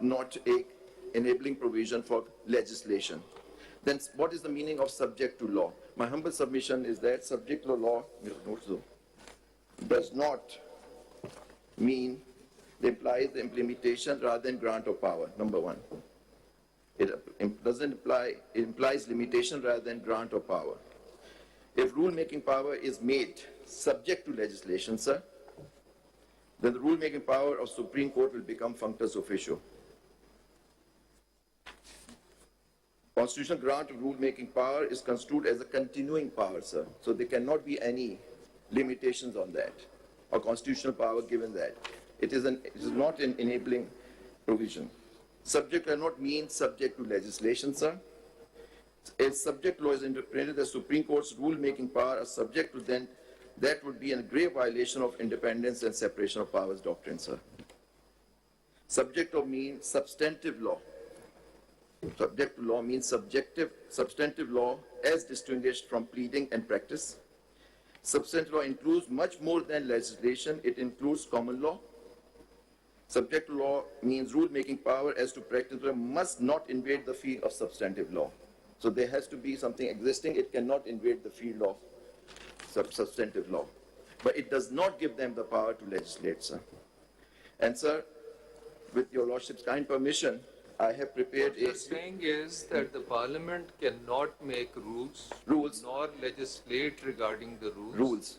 not a enabling provision for legislation. Then what is the meaning of subject to law? My humble submission is that subject to law does not mean it implies the implementation rather than grant of power, number one. It implies limitation rather than grant of power. If rule-making power is made subject to legislation, sir, then the rule-making power of Supreme Court will become functus officio. Constitutional grant of rule-making power is construed as a continuing power, sir. So there cannot be any limitations on that, or constitutional power given that. It is not an enabling provision. Subject cannot mean subject to legislation, sir. If subject law is interpreted as Supreme Court's rule-making power as subject to, then that would be a grave violation of independence and separation of powers doctrine, sir. Subject law means substantive law. Subject to law means substantive law as distinguished from pleading and practice. Substantive law includes much more than legislation. It includes common law. Subject to law means rule-making power as to practice must not invade the field of substantive law. So there has to be something existing. It cannot invade the field of substantive law. But it does not give them the power to legislate, sir. And, sir, with your Lordship's kind permission, I have prepared What you're saying is that the Parliament cannot make rules nor legislate regarding the rules.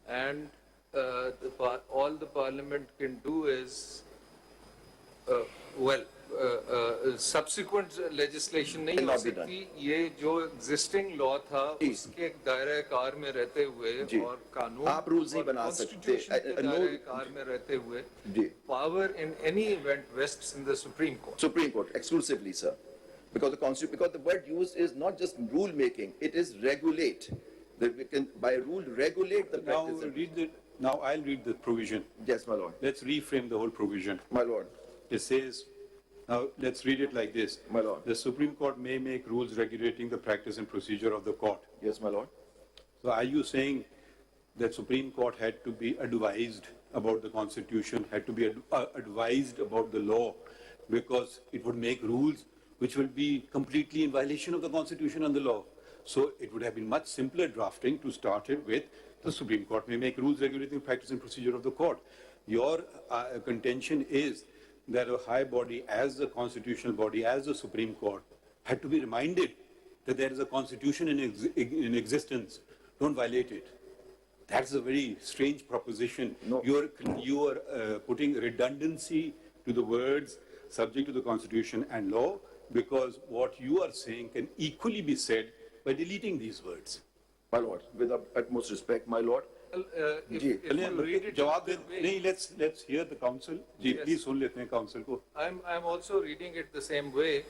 And all the Parliament can do is, subsequent legislation नहीं हो सकती. ये जो existing law था उसके दायरे car में रहते हुए और कानून आप rules नहीं बना सकते. दायरे कार में रहते हुए power in any event vests in the Supreme Court. Supreme Court exclusively, sir, because the word used is not just rule making; it is regulate. That we can by rule regulate the practice. Now I'll read the provision. Yes, my lord. Let's reframe the whole provision. My lord. It says, now let's read it like this. My lord. The Supreme Court may make rules regulating the practice and procedure of the court. Yes, my lord. So are you saying that Supreme Court had to be advised about the Constitution, had to be advised about the law, because it would make rules which will be completely in violation of the Constitution and the law? So it would have been much simpler drafting to start it with the Supreme Court may make rules regulating the practice and procedure of the court. Your contention is that a high body, as the constitutional body, as the Supreme Court, had to be reminded that there is a constitution in existence. Don't violate it. That's a very strange proposition. No. You are putting redundancy to the words subject to the constitution and law, because what you are saying can equally be said by deleting these words. My lord, with the utmost respect, my lord. If you read it let's hear the counsel. Yes. Please सुन लेते हैं counsel को. I'm also reading it the same way.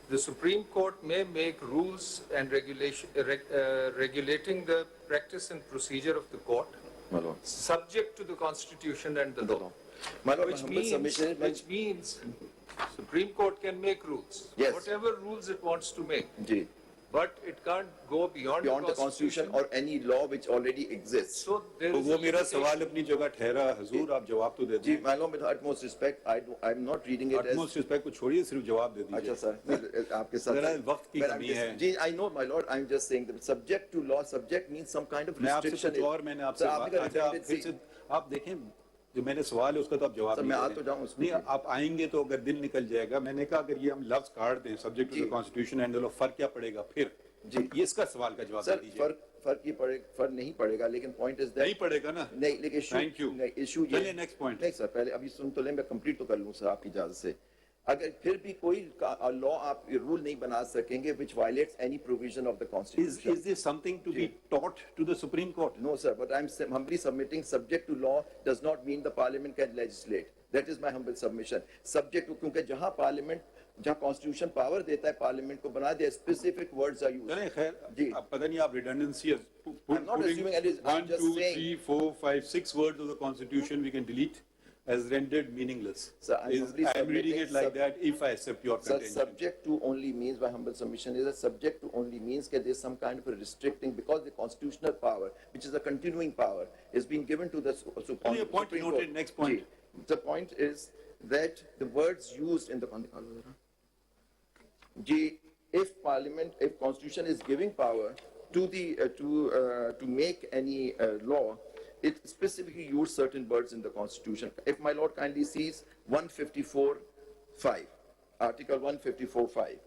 The Supreme Court may make rules and regulating the practice and procedure of the court, My lord. subject to the Constitution and the law. My lord, Which means Supreme Court can make rules, Yes. whatever rules it wants to make, Ji. but it can't go beyond the Constitution or any law which already exists. So there तो is वो a मेरा limitation. सवाल अपनी जगह ठहरा. हजूर आप जवाब तो दे Ji, दें. my lord, with the utmost respect, I'm not reading it as. Utmost respect को छोड़िए, सिर्फ जवाब दे अच्छा दीजिए. सर, आपके साथ. जरा वक्त की But I'm कमी just- है. Ji, I know, my lord. I'm just saying that subject to law, subject means some kind of मैं आपसे restriction. कुछ और मैंने आपसे Sir, आपने कहा अच्छा, redundancy. फिर से आप देखें जो मेरे सवाल है उसका तो आप जवाब सर, नहीं मैं आ दे तो रहे. जाऊं उसमें. नहीं, आप आएंगे तो अगर दिन निकल जाएगा. मैंने कहा अगर ये हम लफ्ज काट दें सब्जेक्ट टू द जी. कॉन्स्टिट्यूशन एंड द लॉ, फर्क क्या पड़ेगा फिर? जी. ये इसका सवाल का जवाब दे सर, दीजिए. फर्क नहीं पड़ेगा, लेकिन पॉइंट इज दैट नहीं पड़ेगा ना. नहीं, लेकिन Thank you. इशू ये. चलिए next point. नहीं सर, पहले अभी सुन तो ले, मैं कंप्लीट तो कर लूं सर आपकी इजाजत से. अगर फिर भी कोई लॉ आप रूल नहीं बना सकेंगे which violates any provision of the Constitution. Is this something to be taught to the Supreme Court? No, sir, but I'm humbly submitting subject to law does not mean the Parliament can legislate. That is my humble submission. Subject to, क्योंकि जहाँ Parliament, जहाँ Constitution power देता है Parliament को बना दे, specific words are used. चलें खैर, जी. अब पता नहीं आप redundancy I'm not assuming it is, I'm 1, just 2, saying. 3, 4, 5, 6 words of the Constitution we can delete as rendered meaningless. Sir, I'm humbly I'm reading submitting it like that if I accept your Sir, contention. subject to only means, my humble submission is that subject to only means that there's some kind of a restricting, because the constitutional power, which is a continuing power, is being given to the Only a point Supreme noted, Court. next point. Ji. The point is that the words used in the if Parliament, if Constitution is giving power to the to make any law, it specifically used certain words in the Constitution. If my Lord kindly sees 154(5), Article 154(5).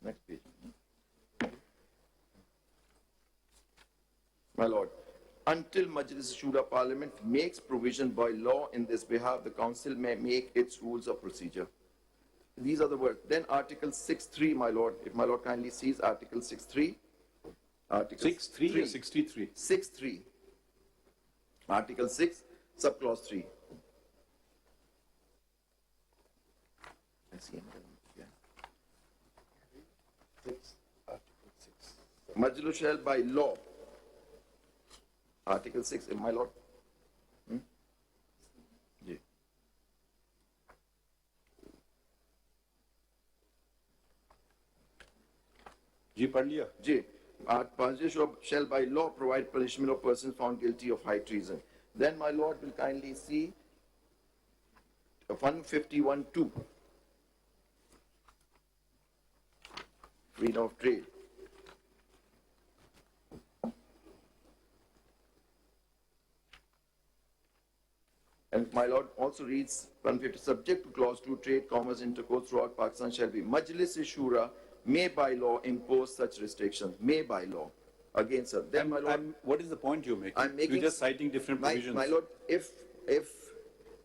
Next page. My Lord, until Majlis Shura Parliament makes provision by law in this behalf, the Council may make its rules of procedure. These are the words. Then Article 6.3, my Lord, if my Lord kindly sees Article 6.3. Article 6.3 or 63? 6.3. Article 6, subclause 3. Yeah. 6, Article 6. Majlis shall by law. Article 6, my Lord. Yeah. जी पढ़ लिया? J. Majlis shall by law provide punishment of persons found guilty of high treason. Then my Lord will kindly see 151(2). Freedom of trade. And my Lord also reads 150, subject to clause 2, trade, commerce, intercourse throughout Pakistan shall be. Majlis Shura may by law impose such restrictions. May by law. Again, sir. Then my Lord, what is the point you're making? I'm making, you're just citing different provisions. My Lord, if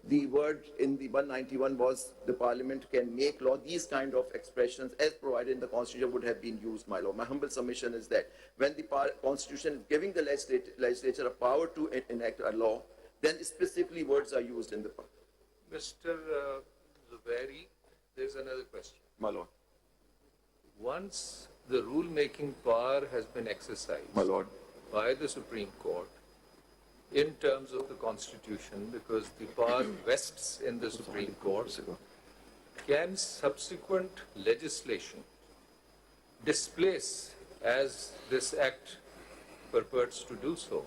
the word in the 191 was the Parliament can make law, these kind of expressions as provided in the Constitution would have been used, my Lord. My humble submission is that when the Constitution is giving the legislature a power to enact a law, then specifically words are used in the part. Mr. Zubairi, there's another question. My Lord. Once the rule-making power has been exercised My Lord. by the Supreme Court in terms of the Constitution, because the power vests in the Supreme Court, can subsequent legislation displace, as this Act purports to do so,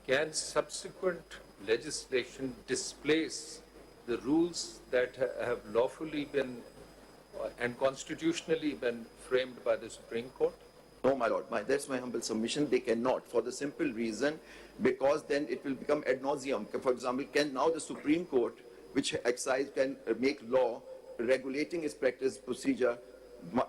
can subsequent legislation displace the rules that have lawfully been and constitutionally been framed by the Supreme Court? No, my Lord, that's my humble submission. They cannot, for the simple reason, because then it will become ad nauseum. For example, can now the Supreme Court, which excise can make law regulating its practice procedure,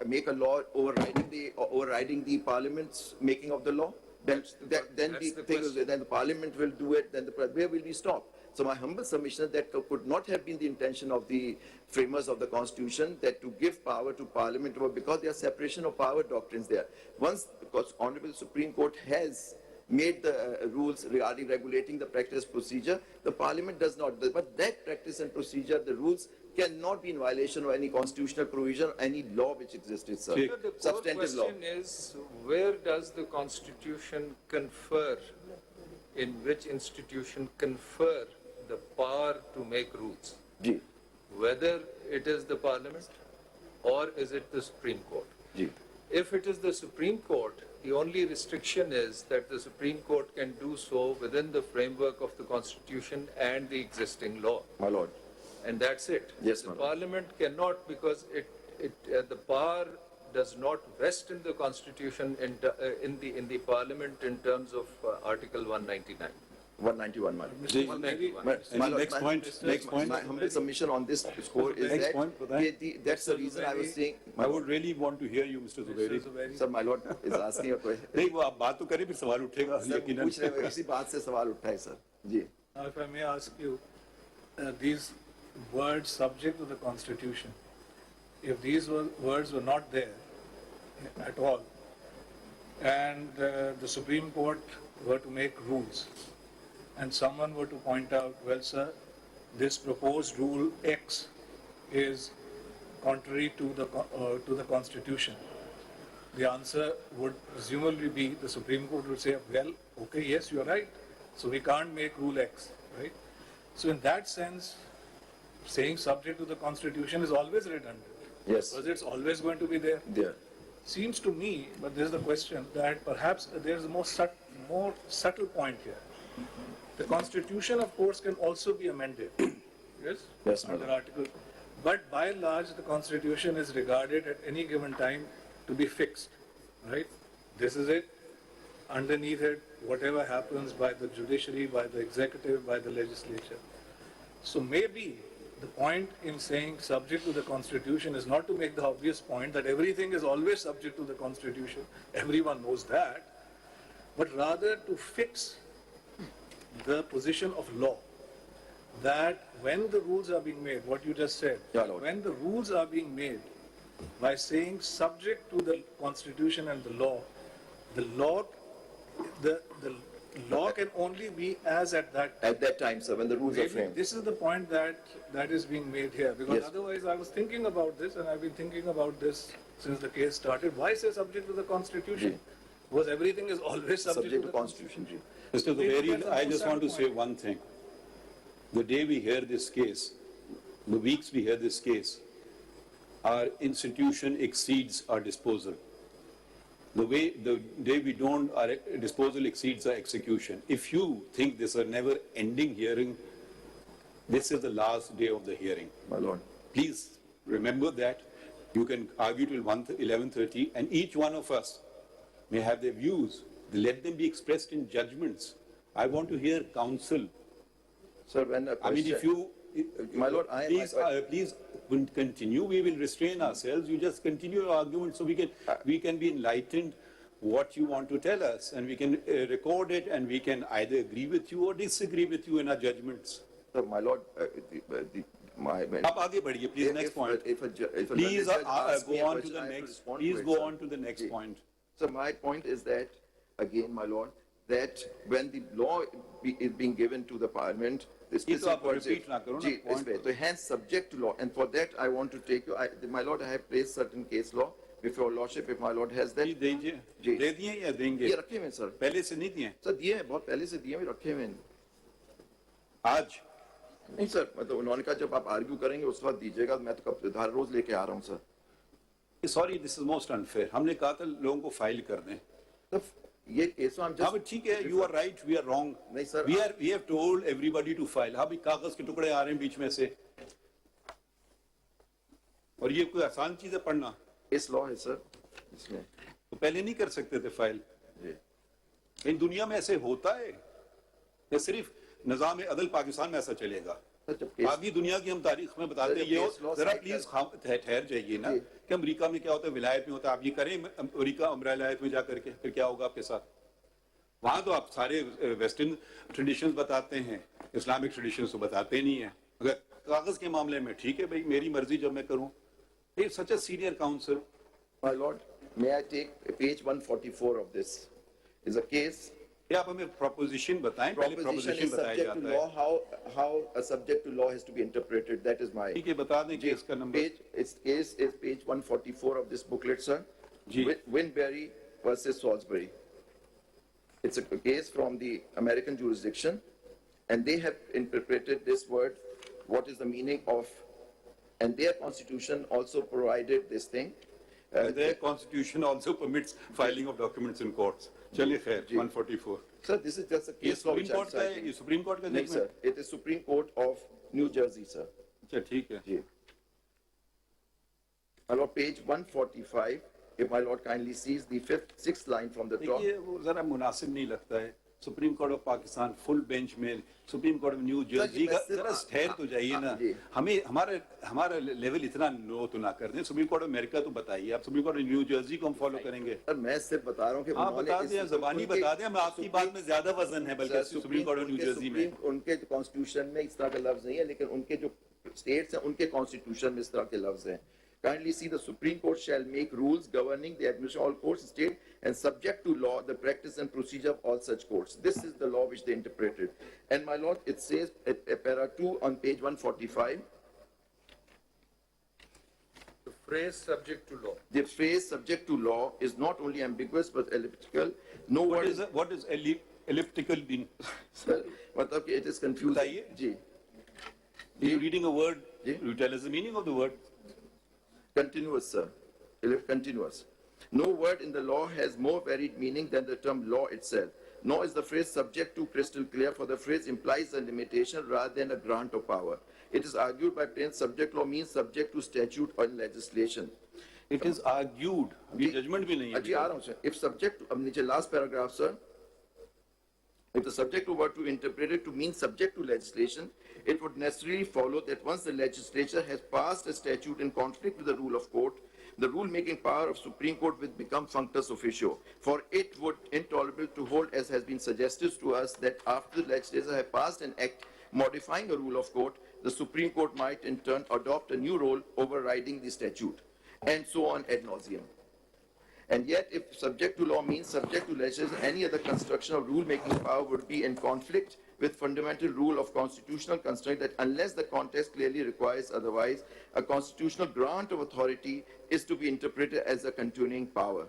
make a law overriding the Parliament's making of the law? Then the Parliament will do it. Then where will we stop? So my humble submission is that could not have been the intention of the framers of the Constitution, that to give power to Parliament, because there are separation of power doctrines there. Once the Honorable Supreme Court has made the rules regarding regulating the practice procedure, the Parliament does not. But that practice and procedure, the rules, cannot be in violation of any constitutional provision, any law which existed, sir. The core Substantive law. question is, where does the Constitution confer, in which institution confer the power to make rules? Ji. Whether it is the Parliament or is it the Supreme Court? Ji. If it is the Supreme Court, the only restriction is that the Supreme Court can do so within the framework of the Constitution and the existing law. My Lord. And that's it. Yes, the my Lord. Parliament cannot, because the power does not vest in the Constitution in the Parliament in terms of Article 199. 191, my Lord. Next point. My humble submission on this score is Next that point, that's the reason I was saying. I would really want to hear you, Mr. Zubairi. Sir, my Lord is asking a question. नहीं वो आप बात तो करें फिर सवाल उठेगा Sir, यकीनन। पूछ रहे हैं, इसी बात से सवाल उठा है, sir. Ji. Now, if I may ask you, these words subject to the Constitution, if these words were not there at all, and the Supreme Court were to make rules, and someone were to point out, well, sir, this proposed rule X is contrary to the Constitution, the answer would presumably be, the Supreme Court would say, well, okay, yes, you're right, so we can't make rule X, right? So in that sense, saying subject to the Constitution is always redundant. Yes. Because it's always going to be there. There. seems to me, but this is the question, that perhaps there is a more subtle point here. The Constitution, of course, can also be amended. Yes? Yes, my Under lord. article. But by and large, the Constitution is regarded at any given time to be fixed, right? This is it. Underneath it, whatever happens by the judiciary, by the executive, by the legislature. So maybe the point in saying subject to the Constitution is not to make the obvious point that everything is always subject to the Constitution. Everyone knows that. But rather to fix the position of law, that when the rules are being made, what you just said, Yeah, Lord. when the rules are being made by saying subject to the Constitution and the law can only be as at that time. At that time, sir, when the rules are Maybe framed. this is the point that is being made here, because Yes. otherwise I was thinking about this, and I've been thinking about this since the case started. Why say subject to the Constitution? Because everything is always subject to the Constitution. Mr. Maybe Zuberi, that's a I more just want to subtle say one thing. The day we hear this case, the weeks we hear this case, our institution exceeds our disposal. The day we don't, our disposal exceeds our execution. If you think this is a never-ending hearing, this is the last day of the hearing. My lord. Please remember that. You can argue till 11:30, and each one of us may have their views. Let them be expressed in judgments. I want to hear counsel. Sir, when a I mean, if question- you, My lord, please continue. We will restrain ourselves. You just continue your argument so we can be enlightened what you want to tell us, and we can record it, and we can either agree with you or disagree with you in our judgments. Sir, my lord, आप आगे बढ़िए, please. Next point. Please go on to the next. Please go on to the next point. So my point is that, again, my lord, that when the law is being given to the parliament, the ये तो आप repeat ना करो ना, जी, point इसमें, तो hence subject to law, and for that I want to take you, my lord, I have placed certain case law before lordship, if my lord has that. जी दीजिए, जी। दे दिए या देंगे? ये रखे हुए हैं सर, पहले से नहीं दिए? सर दिए हैं, बहुत पहले से दिए हुए रखे हुए हैं। आज? नहीं सर, मतलब उन्होंने कहा जब आप आर्ग्यू करेंगे उस वक्त दीजिएगा, मैं तो कब हर रोज लेके आ रहा हूँ sir. Sorry, this is most unfair. हमने कहा था लोगों को फाइल कर दें। तो ये केस हम हाँ, ठीक है, you are right, we are wrong. नहीं sir, We have told everybody to file. हाँ भी कागज के टुकड़े आ रहे हैं बीच में से। और ये कोई आसान चीज है पढ़ना? इस लॉ है सर, इसमें। तो पहले नहीं कर सकते थे फाइल? जी। इन दुनिया में ऐसे होता है या सिर्फ निजाम अदल पाकिस्तान में ऐसा चलेगा? बाकी दुनिया की हम तारीख में बताते हैं। ये जरा प्लीज ठहर जाइए ना कि अमेरिका में क्या होता है, विलायत में होता है। आप ये करें अमेरिका विलायत में जाकर के, फिर क्या होगा आपके साथ? वहां तो आप सारे वेस्टर्न ट्रेडिशंस बताते हैं, इस्लामिक ट्रेडिशंस तो बताते नहीं है। अगर कागज के मामले में ठीक है भाई, मेरी मर्जी जब मैं करूं। Such a senior counsel. My lord, may I take page 144 of this? Is a case. क्या आप हमें proposition बताएं? पहले Proposition proposition is बताया subject to जाता law. है। How a subject to law has to be interpreted. That is my. ठीक है, बता दें केस का नंबर। Its case is page 144 of this booklet, sir. जी। Winberry versus Salisbury. It's a case from the American jurisdiction, and they have interpreted this word. What is the meaning of? And their constitution also provided this thing. Their constitution also permits filing of documents in courts. चलिए खैर, 144. Sir, this is just a ये case law Supreme which I'm Court का है, citing. ये Supreme Court का No, judgment? sir. It is Supreme Court of New Jersey, sir. अच्छा ठीक है। जी. My lord, page 145. If my lord kindly sees the sixth line from the top. देखिए वो जरा मुनासिब नहीं लगता है। Supreme Court of Pakistan full bench में, Supreme Court of New Jersey का जरा ठहर तो जाइए ना। हमें हमारा लेवल इतना लो तो ना कर दें। सुप्रीम कोर्ट ऑफ अमेरिका तो बताइए, आप supreme Court of New Jersey को हम फॉलो करेंगे? सर मैं सिर्फ बता रहा हूँ कि हाँ बता दें, जबानी बता दें। हम आपकी बात में ज्यादा वजन है बल्कि supreme Court of New Jersey में। उनके कॉन्स्टिट्यूशन में इस तरह का लफ्ज नहीं है, लेकिन उनके जो स्टेट्स हैं उनके कॉन्स्टिट्यूशन में इस तरह के लफ्ज हैं। Kindly see, the Supreme Court shall make rules governing the administration of all courts, state, and subject to law the practice and procedure of all such courts. This is the law which they interpreted. And my lord, it says at para 2 on page 145. The phrase subject to law. The phrase subject to law is not only ambiguous but elliptical. No word What is elliptical mean? Sir, मतलब कि it is confusing. बताइए। जी. You're reading a word, ji. you tell us the meaning of the word. Continuous, sir. Continuous. No word in the law has more varied meaning than the term law itself, nor is the phrase subject to crystal clear, for the phrase implies a limitation rather than a grant of power. It is argued by plain subject law means subject to statute or legislation. It is argued. अभी judgment भी नहीं है. जी आ रहा हूँ sir. If subject to, अब नीचे last paragraph sir. If the subject were to interpret it to mean subject to legislation, it would necessarily follow that once the legislature has passed a statute in conflict with the rule of court, the rule-making power of Supreme Court will become functus officio. For it would intolerable to hold, as has been suggested to us, that after the legislature has passed an act modifying a rule of court, the Supreme Court might in turn adopt a new rule overriding the statute, and so on ad nauseum. And yet, if subject to law means subject to legislation, any other construction of rule-making power would be in conflict with fundamental rule of constitutional constraint that unless the context clearly requires otherwise, a constitutional grant of authority is to be interpreted as a continuing power.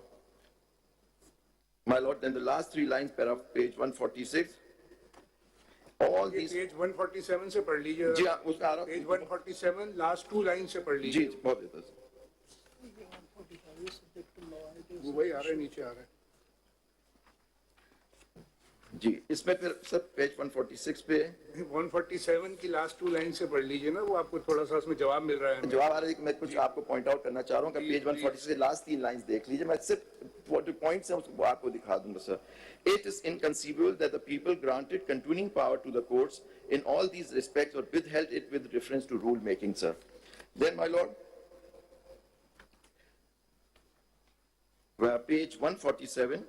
My lord, then the last three lines, page 146. All these... Page 147 से पढ़ लीजिए. जी हाँ, उसमें आ रहा. Page 147, last two lines से पढ़ जी, लीजिए. बहुत देता है. वो वही आ रहा है, नीचे आ रहा है. जी, इसमें फिर सर पेज 146 पे 147 की लास्ट टू लाइन से पढ़ लीजिए ना, वो आपको थोड़ा सा उसमें जवाब मिल रहा है. जवाब आ रहा है कि मैं कुछ आपको पॉइंट आउट करना चाह रहा हूँ कि पेज 146 के लास्ट तीन लाइंस देख लीजिए. मैं सिर्फ जो पॉइंट्स हैं उसको आपको दिखा दूंगा sir. It is inconceivable that the people granted continuing power to the courts in all these respects or withheld it with reference to rule making, sir. Then, my lord, page 147.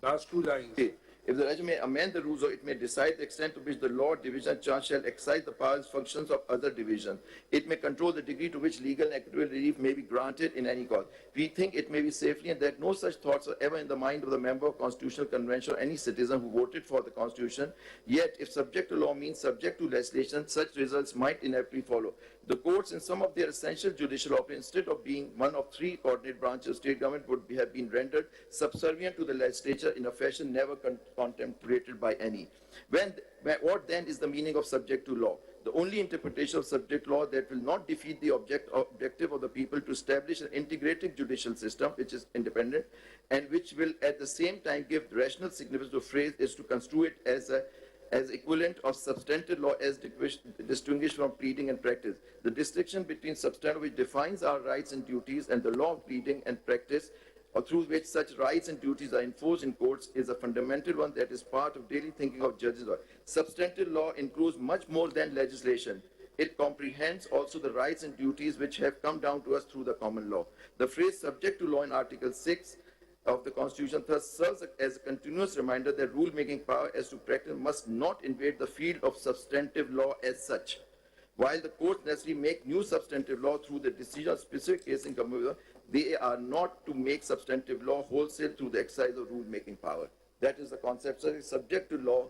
Last two lines. Okay. If the judge may amend the rules or it may decide the extent to which the law division charge shall excise the powers functions of other division. It may control the degree to which legal and equitable relief may be granted in any cause. We think it may be safely and that no such thoughts are ever in the mind of the member of Constitutional Convention or any citizen who voted for the Constitution. Yet, if subject to law means subject to legislation, such results might inevitably follow. The courts in some of their essential judicial operations, instead of being one of three coordinate branches of state government, would have been rendered subservient to the legislature in a fashion never contemplated by any. What then is the meaning of subject to law? The only interpretation of subject law that will not defeat the objective of the people to establish an integrated judicial system which is independent and which will at the same time give rational significance to the phrase is to construe it as equivalent of substantive law as distinguished from pleading and practice. The distinction between substantive, which defines our rights and duties, and the law of pleading and practice, or through which such rights and duties are enforced in courts, is a fundamental one that is part of daily thinking of judges. Substantive law includes much more than legislation. It comprehends also the rights and duties which have come down to us through the common law. The phrase subject to law in Article 6 of the Constitution thus serves as a continuous reminder that rule-making power as to practice must not invade the field of substantive law as such. While the courts necessarily make new substantive law through the decision of specific case in commonwealth, they are not to make substantive law wholesale through the exercise of rule-making power. That is the concept. So subject to law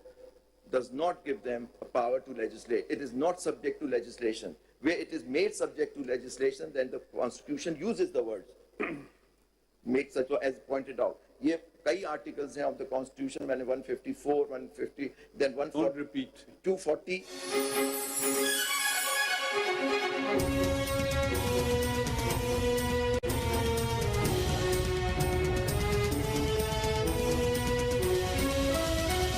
does not give them a power to legislate. It is not subject to legislation. Where it is made subject to legislation, then the Constitution uses the words. Make such, as pointed out. ये कई articles हैं of the Constitution. मैंने 154, 150, then 140, Don't repeat. 240.